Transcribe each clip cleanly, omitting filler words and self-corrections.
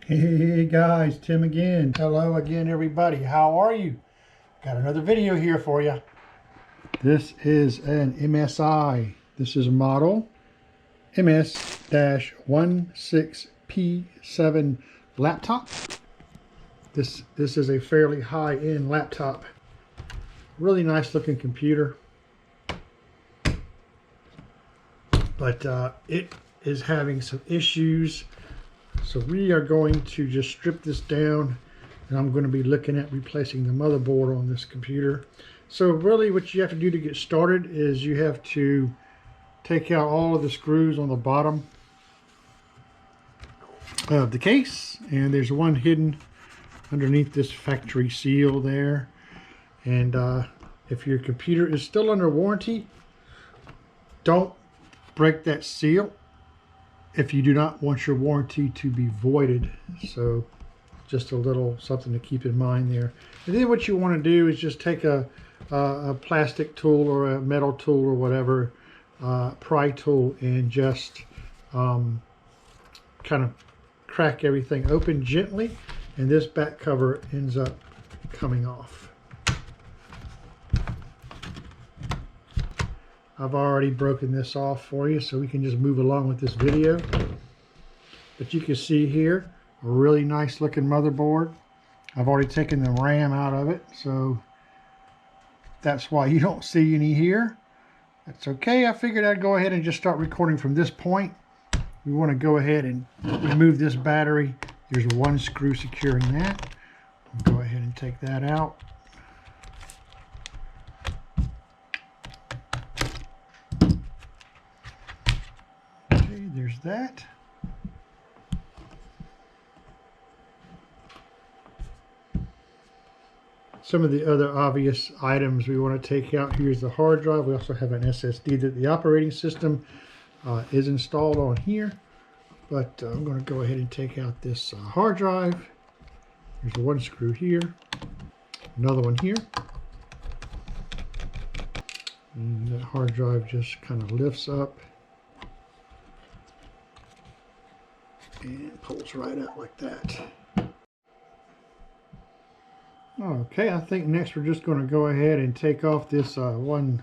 Hey guys, Tim again. Hello again everybody. How are you? Got another video here for you. This is an MSI. This is a model MS-16p7 laptop. This is a fairly high-end laptop. Really nice looking computer. But it is having some issues. So we are going to just strip this down, and I'm going to be looking at replacing the motherboard on this computer. So really what you have to do to get started is you have to take out all of the screws on the bottom of the case, and there's one hidden underneath this factory seal there. And if your computer is still under warranty, don't break that seal if you do not want your warranty to be voided. So just a little something to keep in mind there. And then what you want to do is just take a plastic tool or a metal tool or whatever, pry tool, and just kind of crack everything open gently, and this back cover ends up coming off. I've already broken this off for you, so we can just move along with this video. But you can see here, a really nice looking motherboard. I've already taken the RAM out of it, so that's why you don't see any here. That's okay. I figured I'd go ahead and just start recording from this point. We want to go ahead and remove this battery. There's one screw securing that. I'll go ahead and take that out. There's that. Some of the other obvious items we want to take out. Here's the hard drive. We also have an SSD that the operating system is installed on here. But I'm going to go ahead and take out this hard drive. There's one screw here, another one here. And that hard drive just kind of lifts up and pulls right out like that. Okay, I think next we're just going to go ahead and take off this one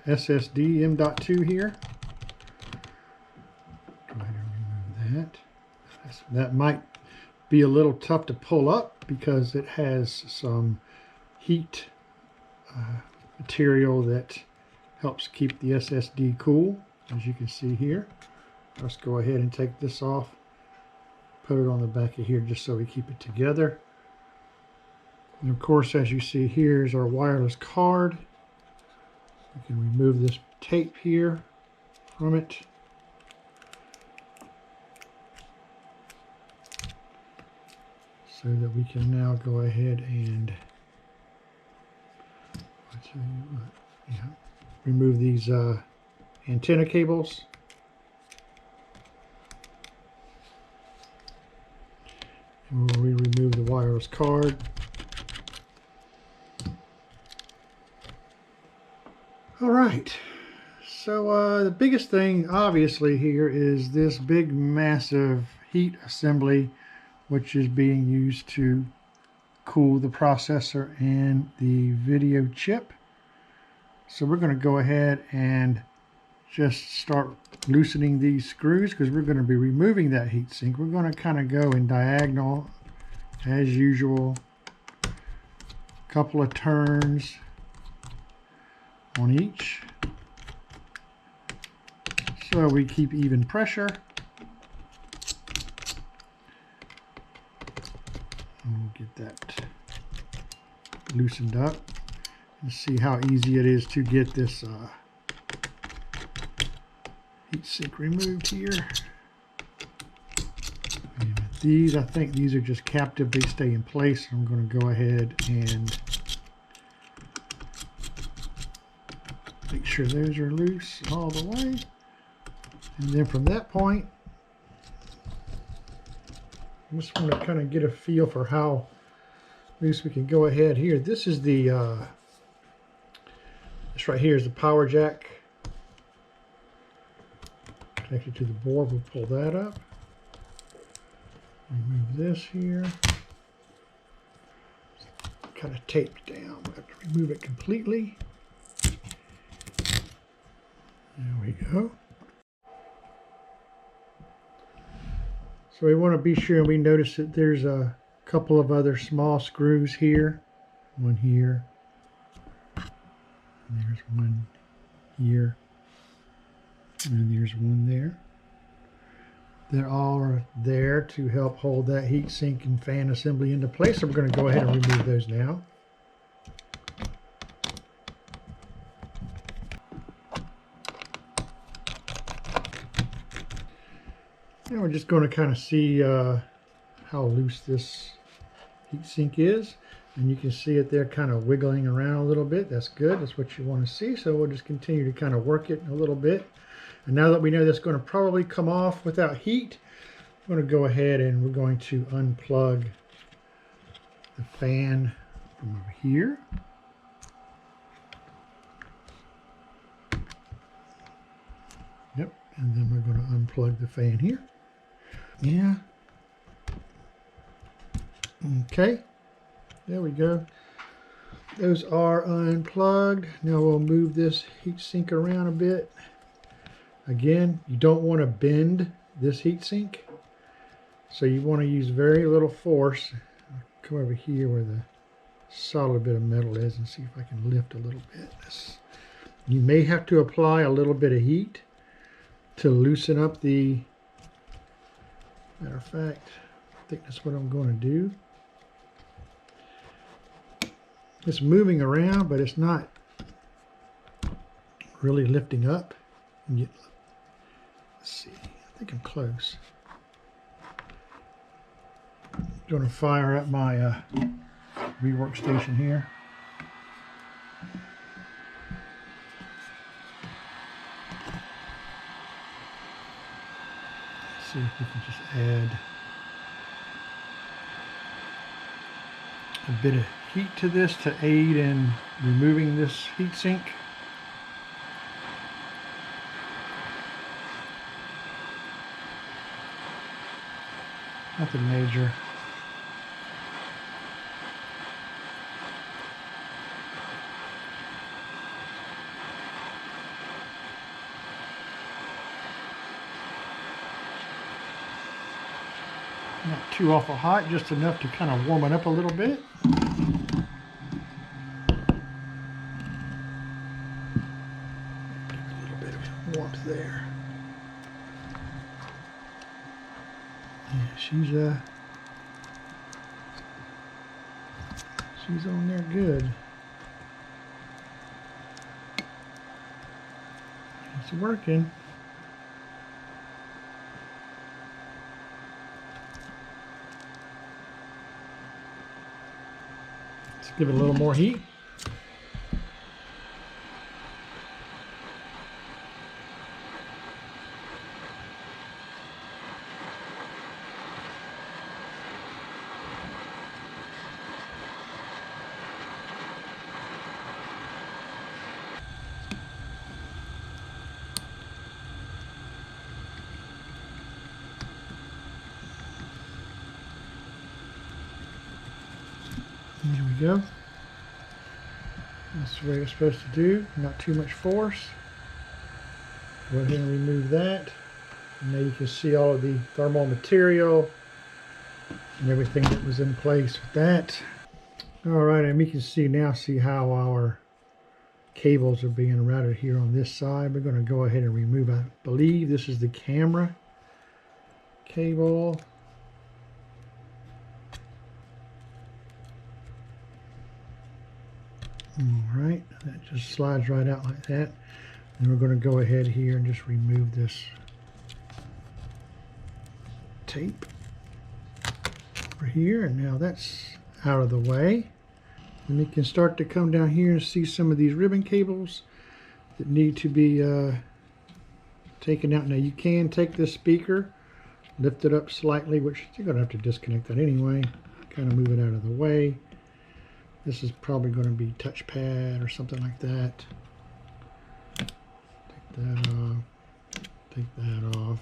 SSD M.2 here. Go ahead and remove that. That might be a little tough to pull up because it has some heat material that helps keep the SSD cool, as you can see here. Let's go ahead and take this off, put it on the back of here just so we keep it together. And of course, as you see here is our wireless card. We can remove this tape here from it. So that we can now go ahead and remove these antenna cables. And we'll remove the wireless card. All right, so the biggest thing obviously here is this big massive heat assembly, which is being used to cool the processor and the video chip. So we're going to go ahead and just start loosening these screws because we're going to be removing that heatsink. We're going to kind of go in diagonal as usual, a couple of turns on each so we keep even pressure. And we'll get that loosened up and see how easy it is to get this heatsink removed here. And these, I think these are just captive, they stay in place. I'm going to go ahead and make sure those are loose all the way. And then from that point, I just want to kind of get a feel for how loose we can go ahead here. This is the, this right here is the power jack connected to the board. We'll pull that up. Remove this here. Kind of taped down. We have to remove it completely. There we go. So we want to be sure we notice that there's a couple of other small screws here. One here. And there's one here. And there's one there. They're all there to help hold that heatsink and fan assembly into place. So we're going to go ahead and remove those now. And we're just going to kind of see how loose this heatsink is. And you can see it there kind of wiggling around a little bit. That's good. That's what you want to see. So we'll just continue to kind of work it a little bit. And now that we know that's going to probably come off without heat, I'm going to go ahead and we're going to unplug the fan from over here. Yep. And then we're going to unplug the fan here. Yeah. Okay. There we go. Those are unplugged. Now we'll move this heatsink around a bit. Again, you don't want to bend this heatsink, so you want to use very little force. I'll come over here where the solid bit of metal is and see if I can lift a little bit. You may have to apply a little bit of heat to loosen up the, matter of fact, I think that's what I'm going to do. It's moving around, but it's not really lifting up. Let's see, I think I'm close. I'm going to fire up my rework station here. Let's see if we can just add a bit of heat to this to aid in removing this heatsink. Nothing major. Not too awful hot, just enough to kind of warm it up a little bit. A little bit of warmth there. Yeah, she's on there good. It's working. Let's give it a little more heat. There we go. That's the way it's supposed to do. Not too much force. Go ahead and remove that. And now you can see all of the thermal material and everything that was in place with that. Alright, and we can see now how our cables are being routed here on this side. We're going to go ahead and remove, I believe this is the camera cable. Alright, that just slides right out like that. And we're going to go ahead here and just remove this tape over here. And now that's out of the way. And you can start to come down here and see some of these ribbon cables that need to be taken out. Now you can take this speaker, lift it up slightly, which you're going to have to disconnect that anyway. Kind of move it out of the way. This is probably going to be touchpad or something like that. Take that off. Take that off.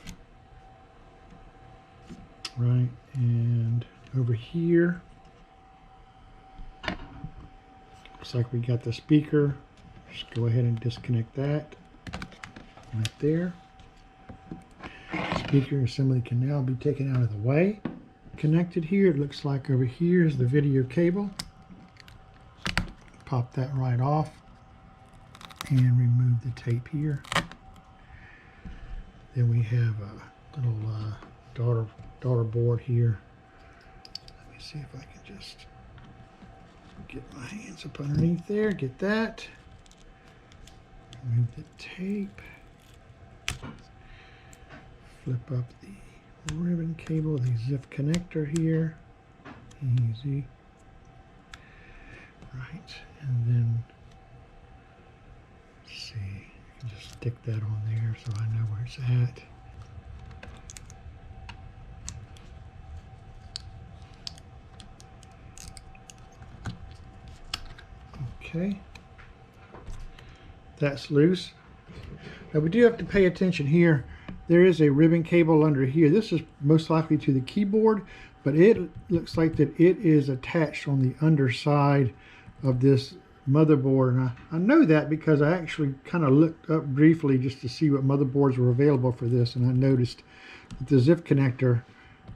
Right, and over here. Looks like we got the speaker. Just go ahead and disconnect that right there. Speaker assembly can now be taken out of the way. Connected here, it looks like over here is the video cable. Pop that right off and remove the tape here. Then we have a little daughter board here. Let me see if I can just get my hands up underneath there. Get that. Remove the tape. Flip up the ribbon cable, the zip connector here. Easy. Right, and then let's see, I can just stick that on there so I know where it's at. Okay, that's loose. Now we do have to pay attention here. There is a ribbon cable under here. This is most likely to the keyboard, but it looks like that it is attached on the underside of this motherboard. And I know that because I actually kind of looked up briefly just to see what motherboards were available for this, and I noticed that the zip connector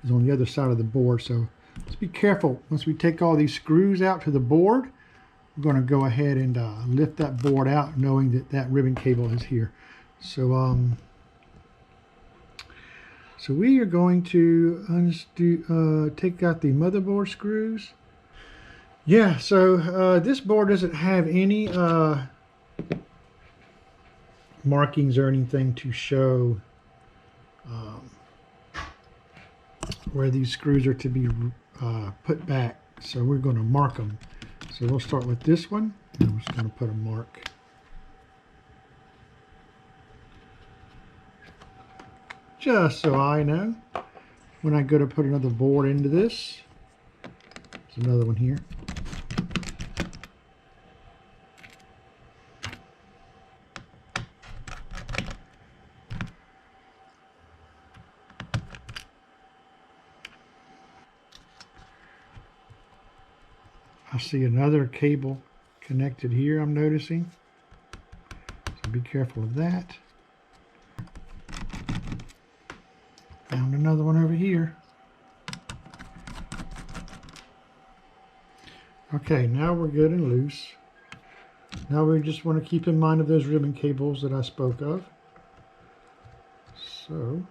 is on the other side of the board. So let's be careful. Once we take all these screws out to the board, we're going to go ahead and lift that board out, knowing that that ribbon cable is here. So so we are going to take out the motherboard screws. Yeah, so this board doesn't have any markings or anything to show where these screws are to be put back. So we're going to mark them. So we'll start with this one, and I'm just going to put a mark. Just so I know when I go to put another board into this. There's another one here. I see another cable connected here, I'm noticing. So be careful of that. Found another one over here. Okay, now we're good and loose. Now we just want to keep in mind of those ribbon cables that I spoke of. So,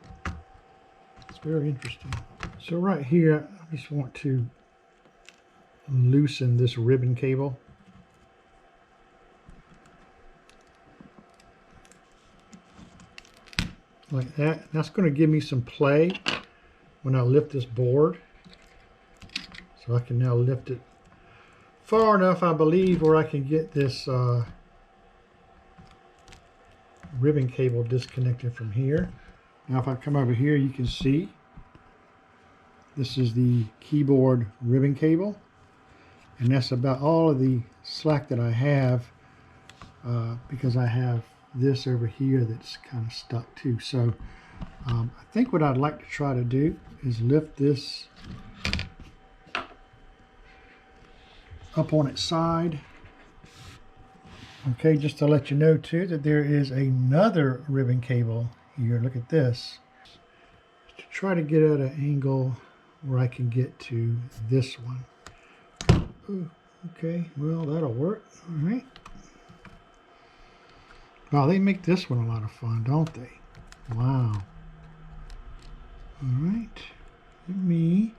it's very interesting. So right here, I just want to loosen this ribbon cable. Like that. That's going to give me some play when I lift this board. So I can now lift it far enough, I believe, where I can get this ribbon cable disconnected from here. Now if I come over here, you can see this is the keyboard ribbon cable. And that's about all of the slack that I have because I have this over here that's kind of stuck too. So I think what I'd like to try to do is lift this up on its side. Okay, just to let you know too that there is another ribbon cable here. Look at this. To try to get at an angle where I can get to this one. Ooh, okay, well that'll work. All right. Wow, they make this one a lot of fun, don't they? Wow. All right. Let me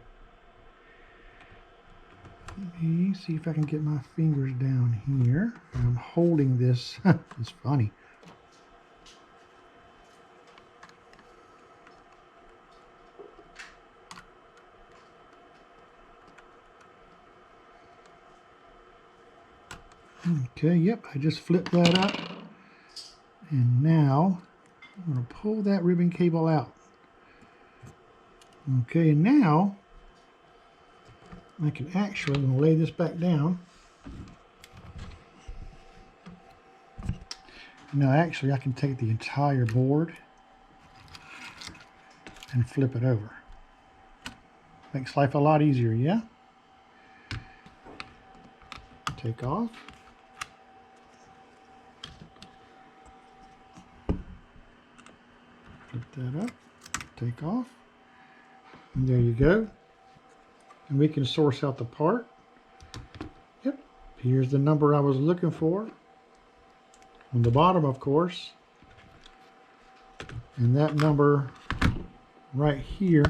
see if I can get my fingers down here. I'm holding this. It's funny. Okay, yep, I just flipped that up. And now I'm going to pull that ribbon cable out. Okay, and now I can actually, I'm going to lay this back down. Now actually I can take the entire board and flip it over. Makes life a lot easier, yeah? Take off. Flip that up. Take off. And there you go. And we can source out the part. Yep. Here's the number I was looking for. On the bottom, of course. And that number right here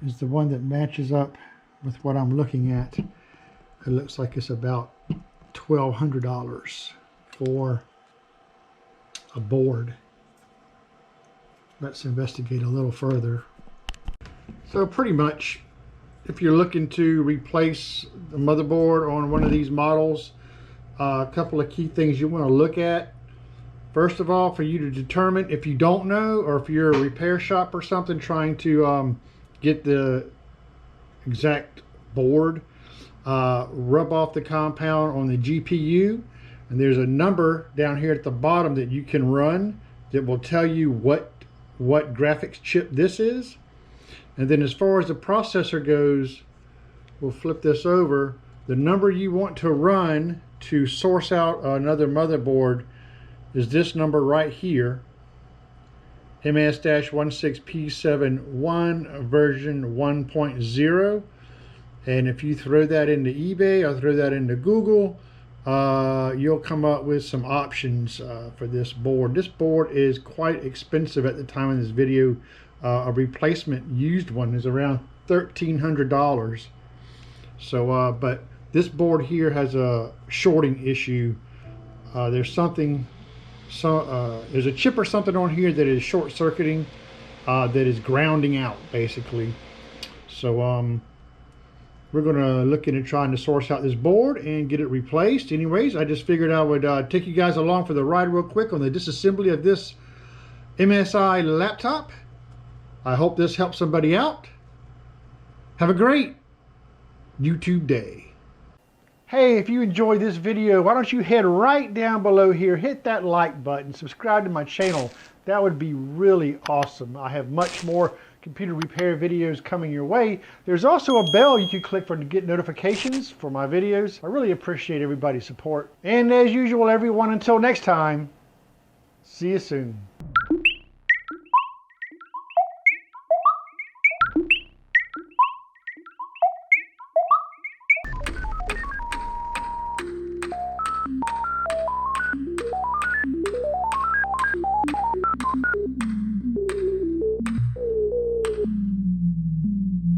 is the one that matches up with what I'm looking at. It looks like it's about $1,200 for a board. Let's investigate a little further. So pretty much, if you're looking to replace the motherboard on one of these models, a couple of key things you want to look at. First of all, for you to determine if you don't know, or if you're a repair shop or something trying to get the exact board, rub off the compound on the GPU, and there's a number down here at the bottom that you can run that will tell you what graphics chip this is. And then as far as the processor goes, we'll flip this over. The number you want to run to source out another motherboard is this number right here, MS-16p7 version 1.0. And if you throw that into eBay or throw that into Google, you'll come up with some options for this board. This board is quite expensive at the time of this video. A replacement used one is around $1,300. So, but this board here has a shorting issue. There's something, there's a chip or something on here that is short-circuiting, that is grounding out basically. So, we're gonna look into trying to source out this board and get it replaced. Anyways, I just figured I would take you guys along for the ride real quick on the disassembly of this MSI laptop. I hope this helps somebody out. Have a great YouTube day. Hey, if you enjoyed this video, why don't you head right down below here, hit that like button, subscribe to my channel. That would be really awesome. I have much more computer repair videos coming your way. There's also a bell you can click for to get notifications for my videos. I really appreciate everybody's support. And as usual, everyone, until next time, see you soon.